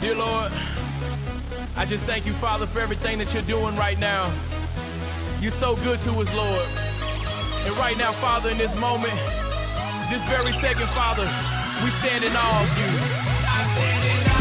Dear Lord, I just thank you, Father, for everything that you're doing right now. You're so good to us, Lord. And right now, Father, in this moment, this very second, Father, we stand in awe of you. I stand in awe.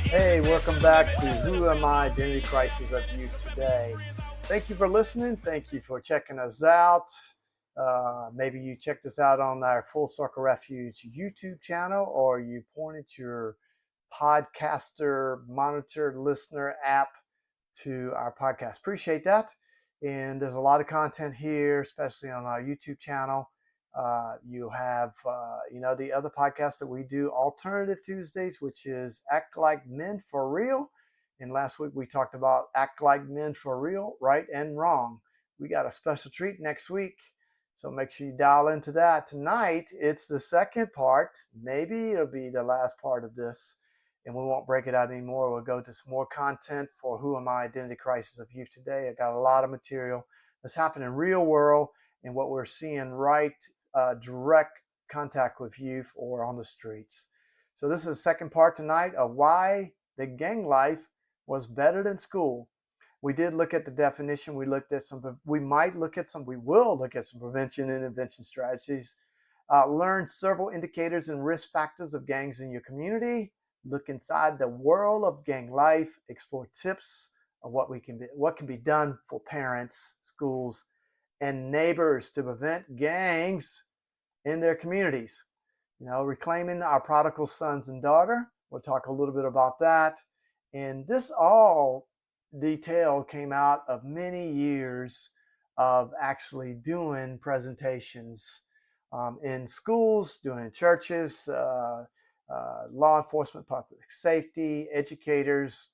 Hey, welcome back to Who Am I? Identity Crisis of You Today. Thank you for listening. Thank you for checking us out. Maybe you checked us out on our Full Circle Refuge YouTube channel, or you pointed your podcaster monitor listener app to our podcast. Appreciate that. And there's a lot of content here, especially on our YouTube channel. You have, the other podcast that we do, Alternative Tuesdays, which is Act Like Men for Real. And last week we talked about Act Like Men for Real, Right and Wrong. We got a special treat next week, so make sure you dial into that. Tonight, it's the second part. Maybe it'll be the last part of this, and we won't break it out anymore. We'll go to some more content for Who Am I? Identity Crisis of Youth Today. I got a lot of material that's happening in real world and what we're seeing right direct contact with youth or on the streets. So this is the second part tonight of why the gang life was better than school. We did look at the definition. We will look at some prevention and intervention strategies. Learn several indicators and risk factors of gangs in your community. Look inside the world of gang life. Explore tips of what can be done for parents, schools, and neighbors to prevent gangs in their communities. Reclaiming our prodigal sons and daughter. We'll talk a little bit about that. And this all detail came out of many years of actually doing presentations in schools, doing in churches, law enforcement, public safety, educators,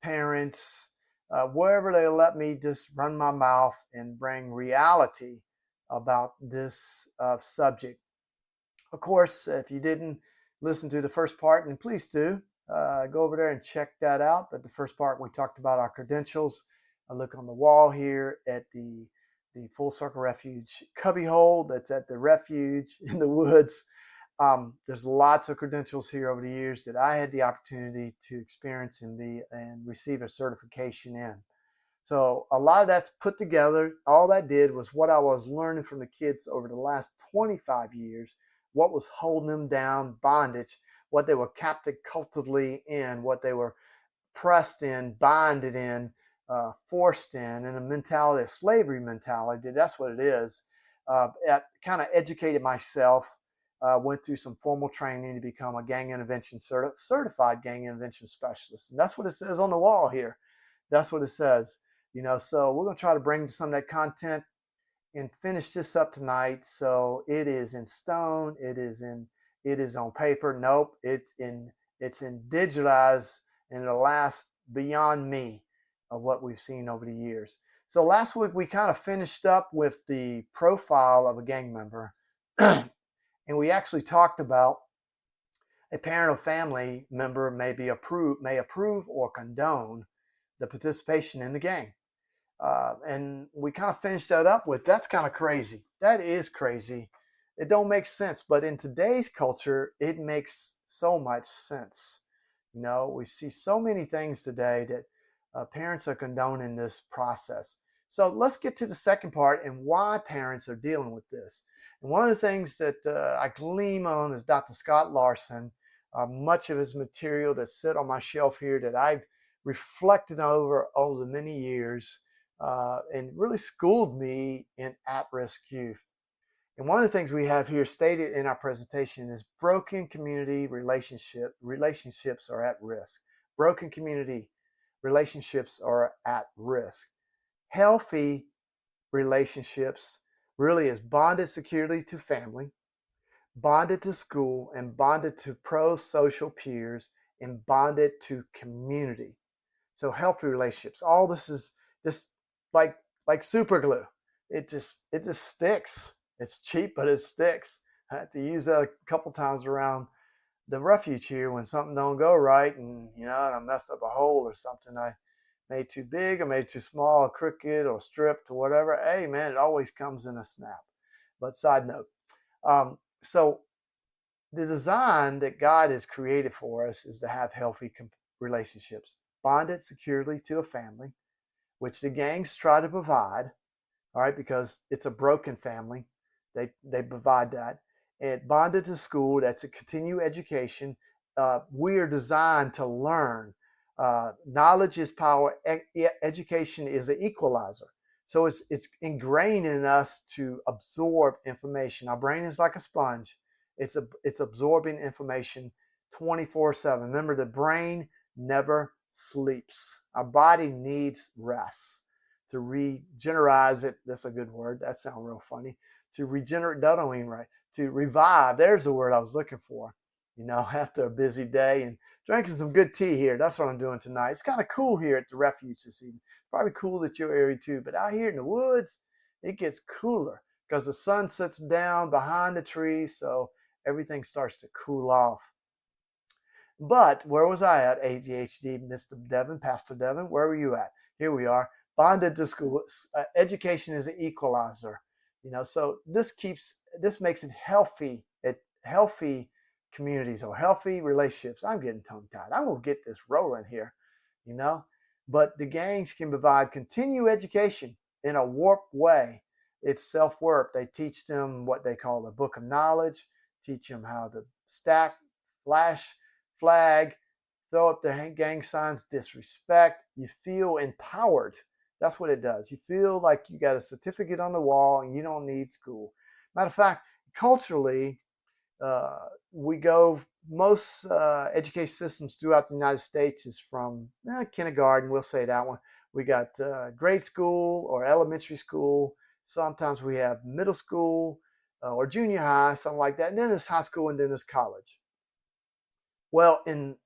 parents, wherever they let me just run my mouth and bring reality about this subject. Of course, if you didn't listen to the first part, and please do, go over there and check that out. But the first part, we talked about our credentials. I look on the wall here at the Full Circle Refuge cubbyhole that's at the refuge in the woods. There's lots of credentials here over the years that I had the opportunity to experience and receive a certification in. So a lot of that's put together. All that did was what I was learning from the kids over the last 25 years, what was holding them down, bondage, what they were captive culturally in, what they were pressed in, bonded in, forced in a mentality, a slavery mentality. That's what it is. Kind of educated myself. Went through some formal training to become a gang intervention certified gang intervention specialist. And that's what it says on the wall here. That's what it says. So we're going to try to bring some of that content and finish this up tonight. So it is in stone. It is on paper. Nope. It's in digitalized, and it'll last beyond me of what we've seen over the years. So last week we kind of finished up with the profile of a gang member. And we actually talked about a parent or family member may approve or condone the participation in the gang. And we kind of finished that up with, that's kind of crazy. That is crazy. It don't make sense. But in today's culture, it makes so much sense. We see so many things today that parents are condoning this process. So let's get to the second part and why parents are dealing with this. And one of the things that I gleam on is Dr. Scott Larson. Much of his material that's sit on my shelf here that I've reflected over the many years and really schooled me in at-risk youth. And one of the things we have here stated in our presentation is broken community relationships are at risk. Broken community relationships are at risk. Healthy relationships really is bonded securely to family, bonded to school, and bonded to pro-social peers, and bonded to community. So healthy relationships. All this is just like super glue. It just sticks. It's cheap, but it sticks. I had to use that a couple times around the refuge here when something don't go right, and I messed up a hole or something. I made too big or made too small, crooked or stripped or whatever. Hey man, it always comes in a snap. But side note, so the design that God has created for us is to have healthy relationships, bonded securely to a family, which the gangs try to provide, all right, because it's a broken family. They provide that. And bonded to school, that's a continued education. We are designed to learn. Knowledge is power. Education is an equalizer. So it's ingrained in us to absorb information. Our brain is like a sponge. It's absorbing information 24/7. Remember, the brain never sleeps. Our body needs rest to regenerate it. That's a good word. That sounds real funny. To regenerate, that don't mean right. To revive. There's the word I was looking for. After a busy day and drinking some good tea here. That's what I'm doing tonight. It's kind of cool here at the refuge this evening. Probably cool at your area too, but out here in the woods, it gets cooler because the sun sits down behind the trees, so everything starts to cool off. But where was I at? ADHD, Mr. Devin, Pastor Devin, where were you at? Here we are, bonded to school. Education is an equalizer, so this makes it healthy communities or healthy relationships. I'm getting tongue-tied. I'm going to get this rolling here, But the gangs can provide continued education in a warped way. It's self-work. They teach them what they call the book of knowledge, teach them how to stack, flash, flag, throw up the gang signs, disrespect. You feel empowered. That's what it does. You feel like you got a certificate on the wall and you don't need school. Matter of fact, culturally, most education systems throughout the United States is from kindergarten, we'll say that one. We got grade school or elementary school. Sometimes we have middle school or junior high, something like that. And then there's high school and then there's college. Well, in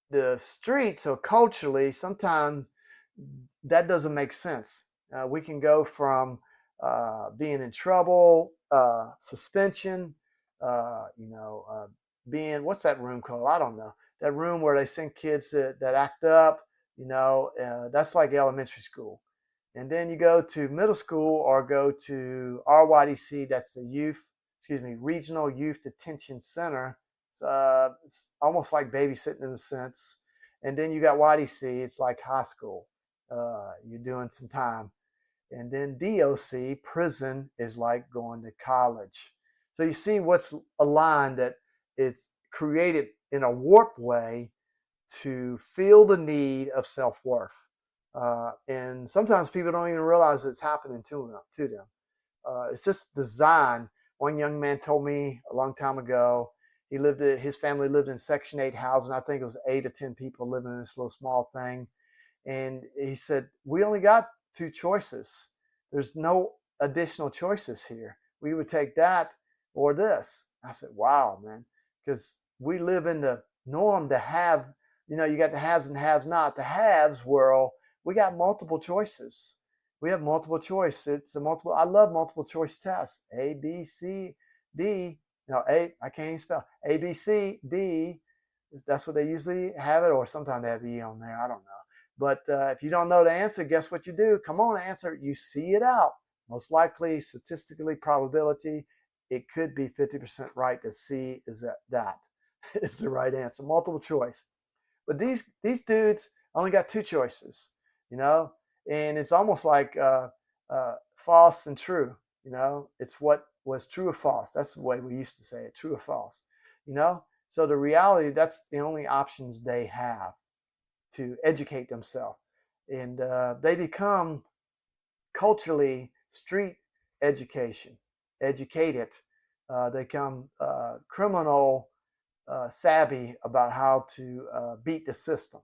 the streets or culturally, sometimes that doesn't make sense. We can go from being in trouble, suspension, being, what's that room called? I don't know. That room where they send kids that act up, that's like elementary school. And then you go to middle school or go to RYDC, that's the Regional Youth Detention Center. It's almost like babysitting in a sense. And then you got YDC, it's like high school. You're doing some time. And then DOC, prison, is like going to college. So you see what's aligned, that it's created in a warped way to feel the need of self-worth. And sometimes people don't even realize it's happening to them. It's just designed. One young man told me a long time ago, his family lived in Section 8 housing. I think it was 8 or 10 people living in this little small thing. And he said, we only got 2 choices. There's no additional choices here. We would take that or this. I said, wow, man, because we live in the norm to have, you got the haves and haves not. The haves world, we got multiple choices. We have multiple choice. I love multiple choice tests. A, B, C, D. I can't even spell. A, B, C, D. That's what they usually have it, or sometimes they have E on there. I don't know. But if you don't know the answer, guess what you do? Come on, answer. You see it out. Most likely, statistically, probability, it could be 50% right that C is that is the right answer. Multiple choice. But these dudes only got 2 choices, and it's almost like false and true. It's what was true or false. That's the way we used to say it, true or false. So the reality, that's the only options they have to educate themselves. And they become culturally street educated. They become criminal savvy about how to beat the system,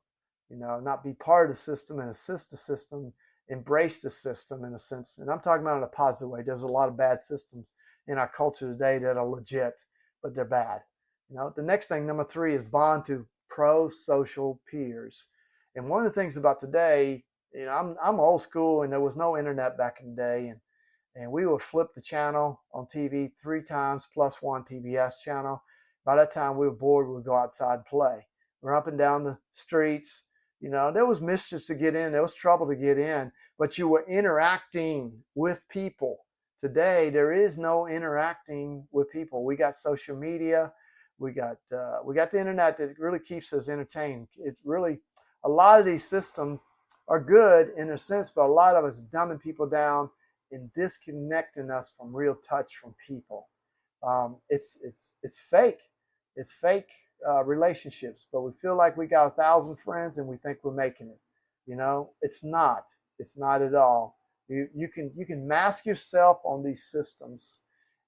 not be part of the system and assist the system embrace the system in a sense. And I'm talking about in a positive way. There's a lot of bad systems in our culture today that are legit, but they're bad. The next thing, number 3, is bond to pro-social peers. And one of the things about today, I'm old school, and there was no internet back in the day, and we would flip the channel on TV 3 times plus one PBS channel. By that time we were bored, we would go outside and play. We're up and down the streets. There was mischief to get in, there was trouble to get in, but you were interacting with people. Today there is no interacting with people. We got social media, we got the internet that really keeps us entertained. A lot of these systems are good in a sense, but a lot of us dumbing people down and disconnecting us from real touch from people. It's fake. It's fake relationships, but we feel like we got 1,000 friends and we think we're making it. It's not. It's not at all. You can mask yourself on these systems,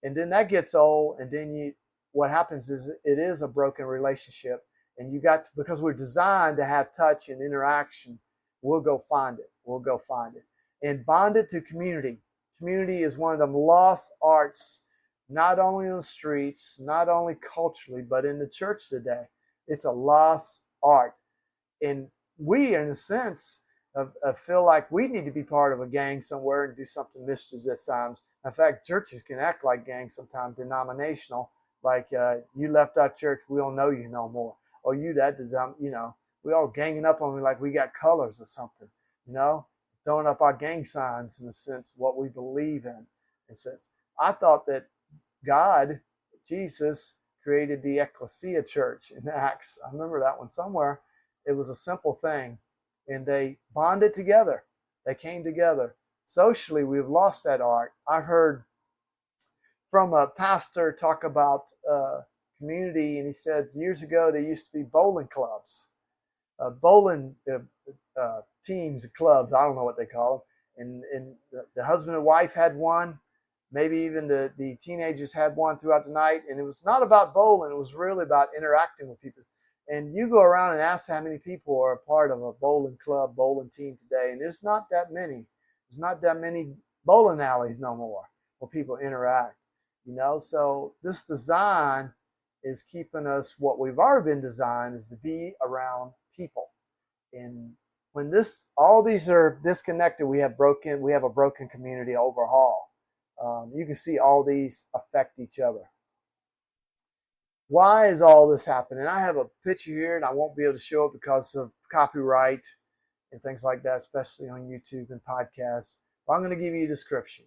and then that gets old, and then what happens is it is a broken relationship, and because we're designed to have touch and interaction, we'll go find it. And bonded to community. Community is one of them lost arts, not only on the streets, not only culturally, but in the church today. It's a lost art. And we, in a sense, feel like we need to be part of a gang somewhere and do something mischievous at times. In fact, churches can act like gangs sometimes, denominational, like you left our church, we don't know you no more. Or we all ganging up on me like we got colors or something, throwing up our gang signs in a sense, what we believe in a sense. I thought that God, Jesus, created the ecclesia church in Acts. I remember that one somewhere. It was a simple thing. And they bonded together. They came together. Socially, we've lost that art. I heard from a pastor talk about community, and he said years ago there used to be bowling clubs. Bowling teams, clubs, I don't know what they call them. And the husband and wife had one. Maybe even the teenagers had one throughout the night. And it was not about bowling. It was really about interacting with people. And you go around and ask how many people are a part of a bowling club, bowling team today. And there's not that many. There's not that many bowling alleys no more where people interact. So this design is keeping us, what we've already been designed is to be around people. And when all these are disconnected, we have a broken community overhaul. You can see all these affect each other. Why is all this happening? I have a picture here, and I won't be able to show it because of copyright and things like that, especially on YouTube and podcasts. But I'm going to give you a description.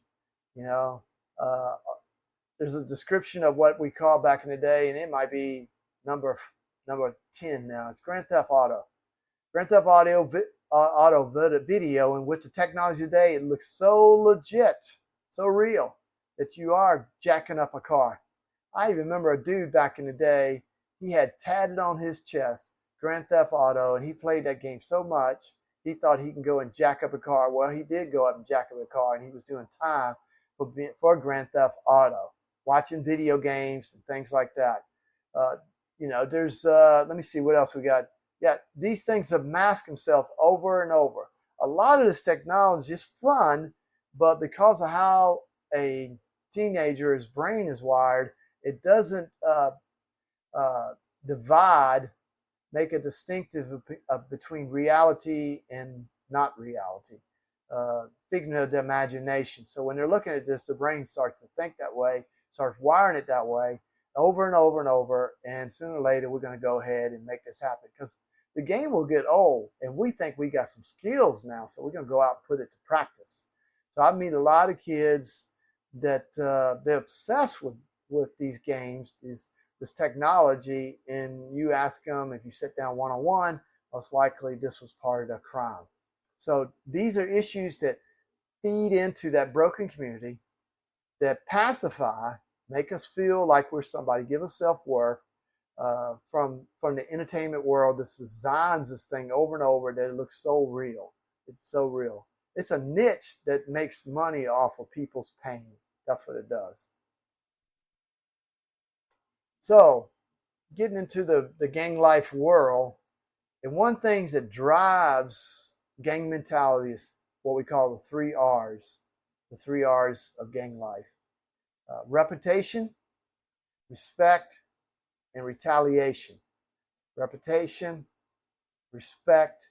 There's a description of what we call back in the day, and it might be number 10 now. It's Grand Theft Auto. Grand Theft Auto video, and with the technology today, it looks so legit, so real, that you are jacking up a car. I even remember a dude back in the day, he had tatted on his chest Grand Theft Auto, and he played that game so much, he thought he can go and jack up a car. Well, he did go up and jack up a car, and he was doing time for Grand Theft Auto, watching video games and things like that. There's, let me see what else we got. Yeah, these things have masked themselves over and over. A lot of this technology is fun, but because of how a teenager's brain is wired, it doesn't make a distinctive between reality and not reality, figment of the imagination. So when they're looking at this, the brain starts to think that way, starts wiring it that way over and over and over, and sooner or later we're going to go ahead and make this happen because the game will get old, and we think we got some skills now, so we're going to go out and put it to practice. So I meet a lot of kids that they're obsessed with these games, this technology, and you ask them, if you sit down one-on-one, most likely this was part of their crime. So these are issues that feed into that broken community, that pacify, make us feel like we're somebody, give us self-worth from the entertainment world. This designs this thing over and over that it looks so real. It's so real. It's a niche that makes money off of people's pain. That's what it does. So, getting into the gang life world, and one thing that drives gang mentality is what we call the 3 R's, the 3 R's of gang life. Reputation, respect, and retaliation. Reputation, respect,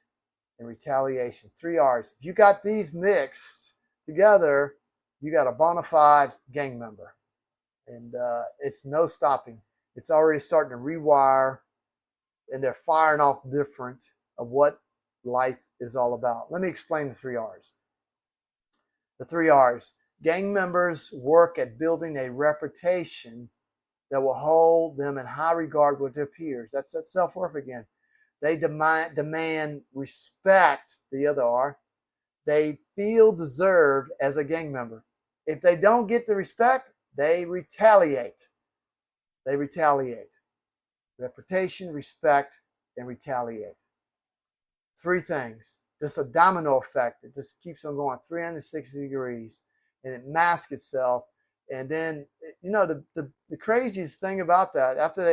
and retaliation. 3 R's. If you got these mixed together, you got a bona fide gang member. And it's no stopping. It's already starting to rewire, and they're firing off different of what life is all about. Let me explain the 3 R's. The 3 R's. Gang members work at building a reputation that will hold them in high regard with their peers. That's that self-worth again. They demand respect, the other R. They feel deserved as a gang member. If they don't get the respect, they retaliate. They retaliate. Reputation, respect, and retaliate. 3 things. This is a domino effect. It just keeps on going 360 degrees, and it masks itself. And then, the craziest thing about that, after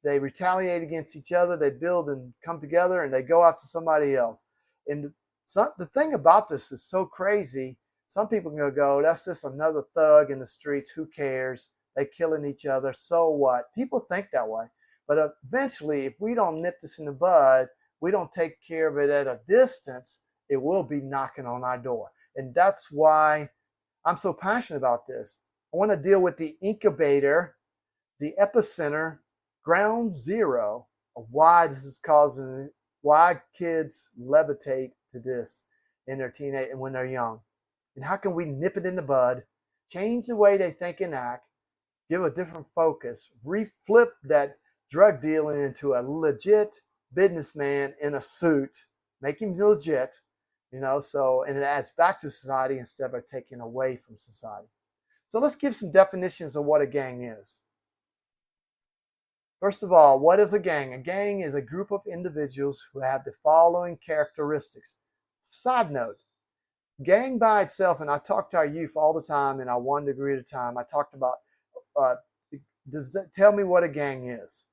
they retaliate against each other, they build and come together, and they go after somebody else. And the thing about this is so crazy. Some people can go, that's just another thug in the streets. Who cares? They're killing each other. So what? People think that way. But eventually, if we don't nip this in the bud, we don't take care of it at a distance, it will be knocking on our door. And that's why I'm so passionate about this. I want to deal with the incubator, the epicenter, ground zero of why this is causing, why kids levitate to this in their teenage and when they're young. And how can we nip it in the bud, change the way they think and act, give a different focus, reflip that drug dealing into a legit businessman in a suit, make him legit, and it adds back to society instead of taking away from society. So let's give some definitions of what a gang is. First of all, what is a gang? A gang is a group of individuals who have the following characteristics. Side note, gang by itself, and I talk to our youth all the time in our 1 degree at a time, I talked about, tell me what a gang is.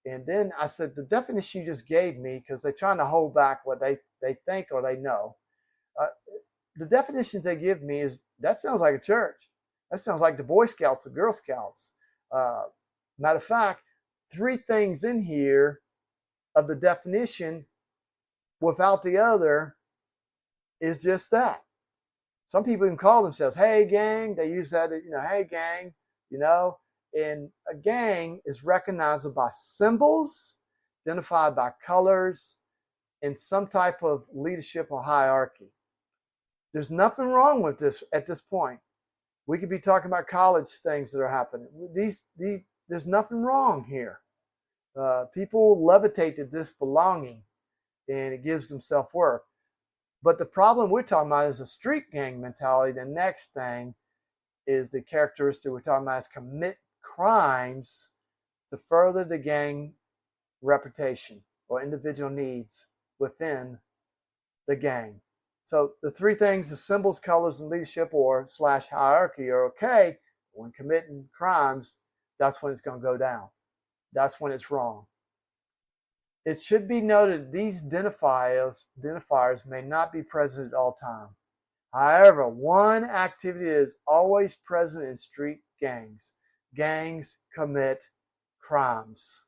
And then I said, the definition you just gave me, because they're trying to hold back what they think or they know. The definitions they give me is, that sounds like a church. That sounds like the Boy Scouts or Girl Scouts. Matter of fact, 3 things in here of the definition without the other is just that. Some people even call themselves, hey gang. They use that, hey gang, And a gang is recognizable by symbols, identified by colors, and some type of leadership or hierarchy. There's nothing wrong with this at this point. We could be talking about college things that are happening. There's nothing wrong here. People levitate to this belonging, and it gives them self-worth. But the problem we're talking about is a street gang mentality. The next thing is the characteristic we're talking about is commit crimes to further the gang reputation or individual needs within the gang. So the 3 things, the symbols, colors, and leadership or / hierarchy are okay. When committing crimes, that's when it's going to go down. That's when it's wrong. It should be noted these identifiers may not be present at all times. However, one activity is always present in street gangs. Gangs commit crimes.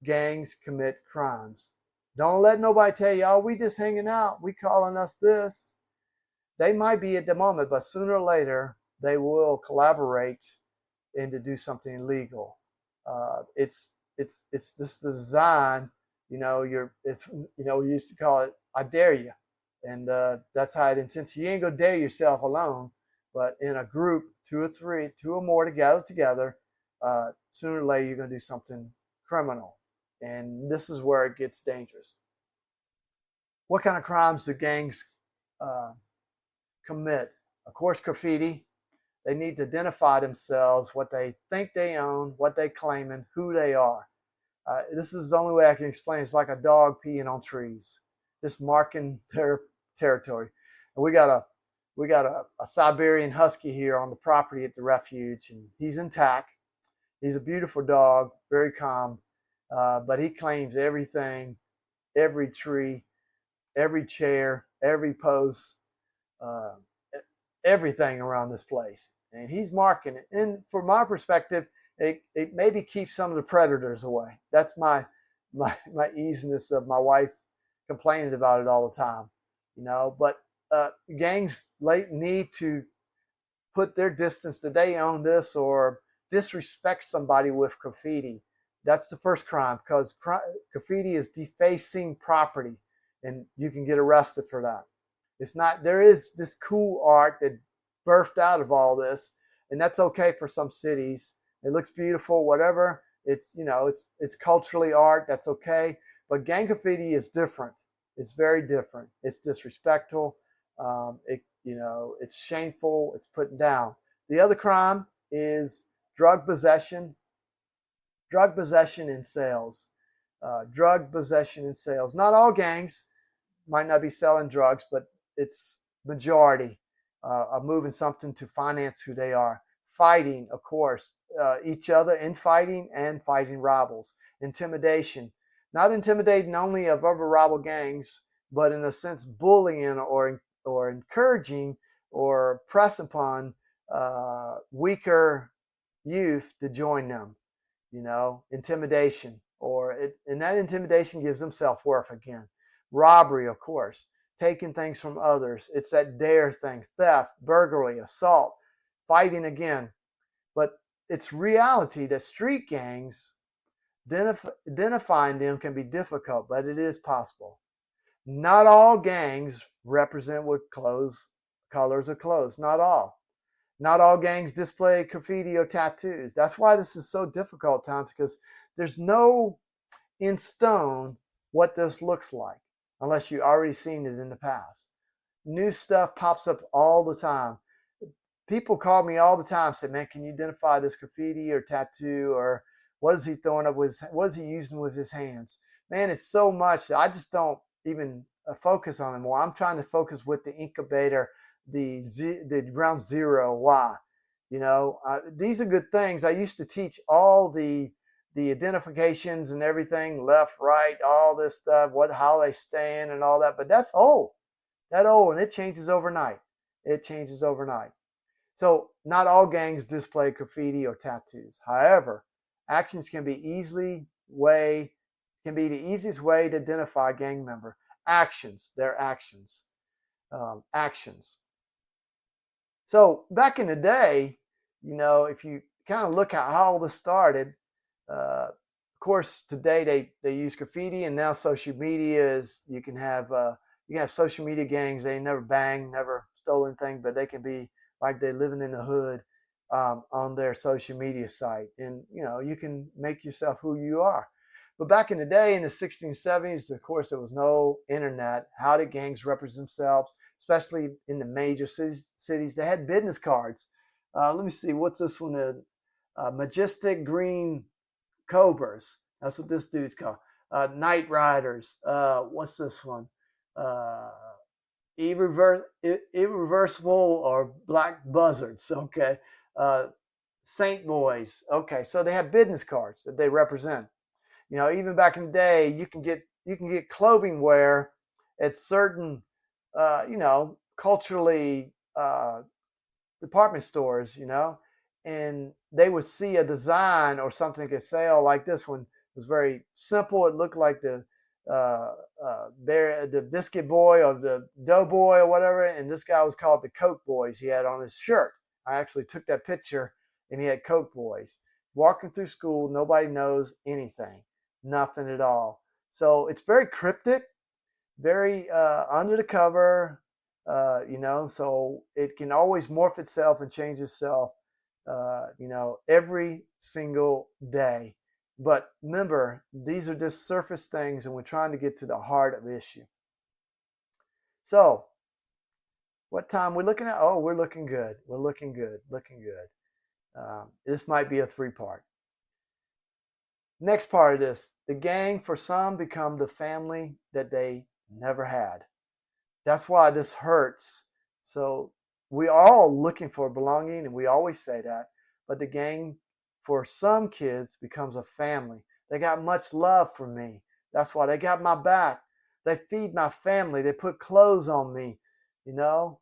Gangs commit crimes. Don't let nobody tell you, oh, we just hanging out. We calling us this. They might be at the moment, but sooner or later, they will collaborate and to do something illegal. It's just design. We used to call it, I dare you. And that's how it intends. You ain't going to dare yourself alone, but in a group, 2 or 3, 2 or more together, sooner or later you're going to do something criminal. And this is where it gets dangerous. What kind of crimes do gangs commit? Of course, graffiti. They need to identify themselves, what they think they own, what they claim, and who they are. This is the only way I can explain. It's like a dog peeing on trees, just marking their territory. And we got a Siberian Husky here on the property at the refuge, and he's intact. He's a beautiful dog, very calm, but he claims everything, every tree, every chair, every post, uh, everything around this place. And he's marking it. And from my perspective, it maybe keeps some of the predators away. That's my easiness of my wife complaining about it all the time, But gangs need to put their distance that they own this or disrespect somebody with graffiti. That's the first crime, because graffiti is defacing property, and you can get arrested for that. It's not. There is this cool art that birthed out of all this, and that's okay for some cities. It looks beautiful, whatever. It's culturally art. That's okay. But gang graffiti is different. It's very different. It's disrespectful. It's shameful. It's put down. The other crime is drug possession. Drug possession and sales. Drug possession and sales. Not all gangs might not be selling drugs, but it's majority are moving something to finance who they are. Fighting, of course, each other in fighting and fighting rivals. Intimidation. Not intimidating only of other rival gangs, but in a sense bullying or encouraging or press upon weaker youth to join them. Intimidation, and that intimidation gives them self-worth again. Robbery, of course, taking things from others. It's that dare thing, theft, burglary, assault, fighting again. But it's reality that street gangs, identifying them can be difficult, but it is possible. Not all gangs represent with colors of clothes. Not all. Not all gangs display graffiti or tattoos. That's why this is so difficult at times, because there's no in stone what this looks like unless you already seen it in the past. New stuff pops up all the time. People call me all the time, say, man, can you identify this graffiti or tattoo, or what is he throwing up with, what is he using with his hands? Man, it's so much that I just don't even focus on it more. I'm trying to focus with the incubator, the ground zero. Why? These are good things. I used to teach all the identifications and everything, left, right, all this stuff, how they stand and all that. But that's old. And it changes overnight. It changes overnight. So not all gangs display graffiti or tattoos. However, actions can be the easiest way to identify a gang member. Actions, their actions. Actions. So back in the day, if you kind of look at how all this started, of course, today they use graffiti, and now social media is, you can have social media gangs. They never banged, never stole anything, but they can be like they're living in the hood on their social media site. And, you can make yourself who you are. But back in the day, in the 1670s, of course, there was no internet. How did gangs represent themselves, especially in the major cities? They had business cards. Let me see, what's this one? Majestic Green Cobras. That's what this dude's called. Night Riders. What's this one? Irreversible or Black Buzzards. Okay. Saint Boys. Okay. So they have business cards that they represent. Even back in the day, you can get clothing wear at certain, culturally department stores, and they would see a design or something they could sell. Like this one was very simple. It looked like the Biscuit Boy or the Doughboy or whatever, and this guy was called the Coke Boys. He had on his shirt. I actually took that picture, and he had Coke Boys. Walking through school, nobody knows anything. Nothing at all. So it's very cryptic, very under the cover, so it can always morph itself and change itself, every single day. But remember, these are just surface things, and we're trying to get to the heart of the issue. So what time we're looking at? Oh, we're looking good. We're looking good. This might be a 3-part. Next part of this, the gang for some become the family that they never had. That's why this hurts. So we all looking for belonging, and we always say that, but the gang for some kids becomes a family. They got much love for me. That's why they got my back. They feed my family. They put clothes on me. You know,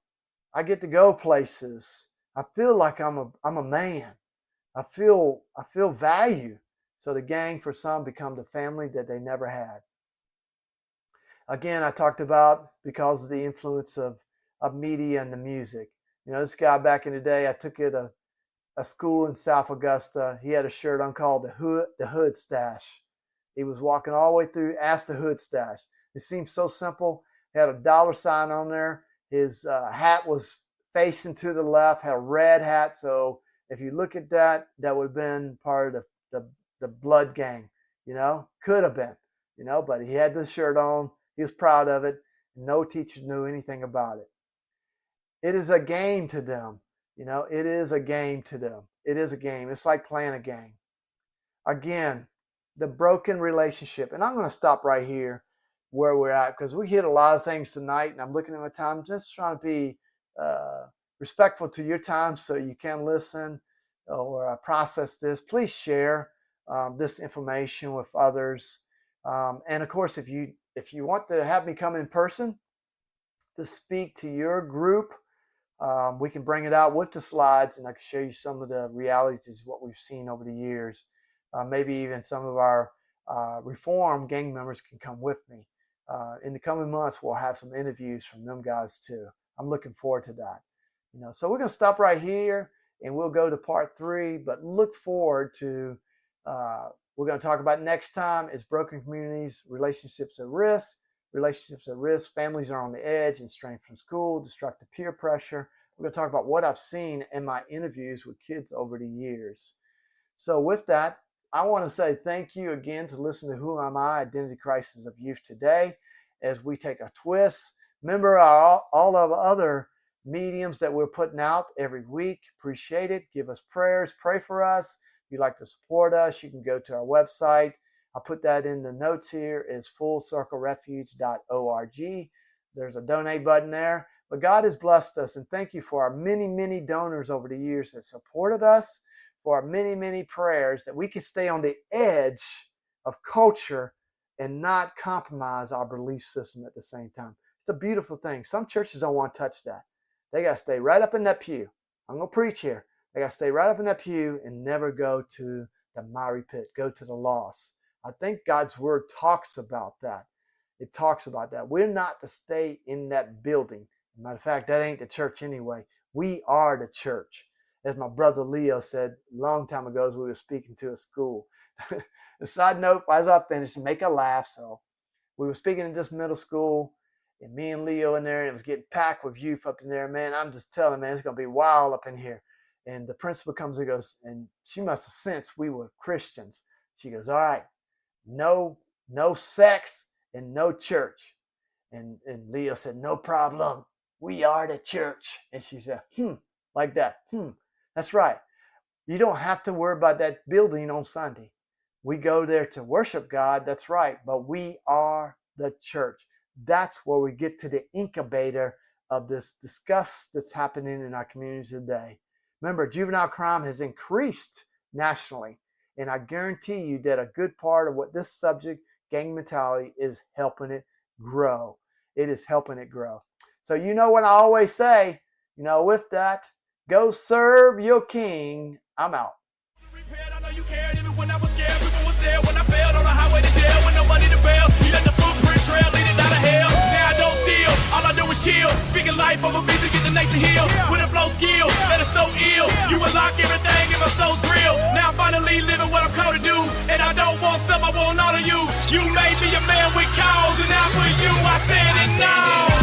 I get to go places. I feel like I'm a man. I feel value. So the gang for some become the family that they never had. Again, I talked about because of the influence of media and the music. You know, this guy back in the day, I took it a school in South Augusta. He had a shirt on called the Hood Stash. He was walking all the way through, asked the Hood Stash. It seemed so simple. He had a dollar sign on there. His hat was facing to the left, had a red hat. So if you look at that, that would have been part of the blood gang, you know, could have been, you know, but he had this shirt on. He was proud of it. No teacher knew anything about it. It is a game to them. You know, it is a game to them. It is a game. It's like playing a game. Again, the broken relationship. And I'm going to stop right here where we're at because we hit a lot of things tonight. And I'm looking at my time, just trying to be respectful to your time so you can listen or process this. Please share this information with others. And of course, if you want to have me come in person to speak to your group, we can bring it out with the slides and I can show you some of the realities of what we've seen over the years. Maybe even some of our reform gang members can come with me. In the coming months, we'll have some interviews from them guys too. I'm looking forward to that. You know, so we're going to stop right here and we'll go to part 3, but look forward to we're going to talk about next time is broken communities, relationships at risk. Relationships at risk, families are on the edge and strained from school, destructive peer pressure. We're going to talk about what I've seen in my interviews with kids over the years. So with that, I want to say thank you again to listen to Who Am I? Identity Crisis of Youth today as we take a twist. Remember all of the other mediums that we're putting out every week. Appreciate it. Give us prayers. Pray for us. If you'd like to support us, you can go to our website. I'll put that in the notes here is fullcirclerefuge.org. There's a donate button there. But God has blessed us, and thank you for our many, many donors over the years that supported us, for our many, many prayers that we can stay on the edge of culture and not compromise our belief system at the same time. It's a beautiful thing. Some churches don't want to touch that. They got to stay right up in that pew. I'm going to preach here. They got to stay right up in that pew and never go to the miry pit, go to the lost. I think God's word talks about that. It talks about that. We're not to stay in that building. Matter of fact, that ain't the church anyway. We are the church. As my brother Leo said a long time ago as we were speaking to a school. A side note, as I finished, make a laugh. So we were speaking in this middle school, and me and Leo in there, and it was getting packed with youth up in there. Man, I'm just telling, man, it's going to be wild up in here. And the principal comes and goes, and she must have sensed we were Christians. She goes, all right. No sex and no church. And Leo said, no problem. We are the church. And she said, like that. That's right. You don't have to worry about that building on Sunday. We go there to worship God. That's right. But we are the church. That's where we get to the incubator of this disgust that's happening in our communities today. Remember, juvenile crime has increased nationally. And I guarantee you that a good part of what this subject, gang mentality, is helping it grow. It is helping it grow. So you know what I always say, with that, go serve your king. I'm out. I know you cared even when I was scared. People was there when I failed on the highway to jail with no money to bail. You let the footprint trail leading out of hell. Now I don't steal, all I do is chill. Speaking life over beats to get the nation healed. With a flow skill that is so ill. You unlock everything if my soul's real. Now I'm finally living what I'm called to do. And I don't want some, I want all of you. You made me a man with cause, and now for you I stand and now.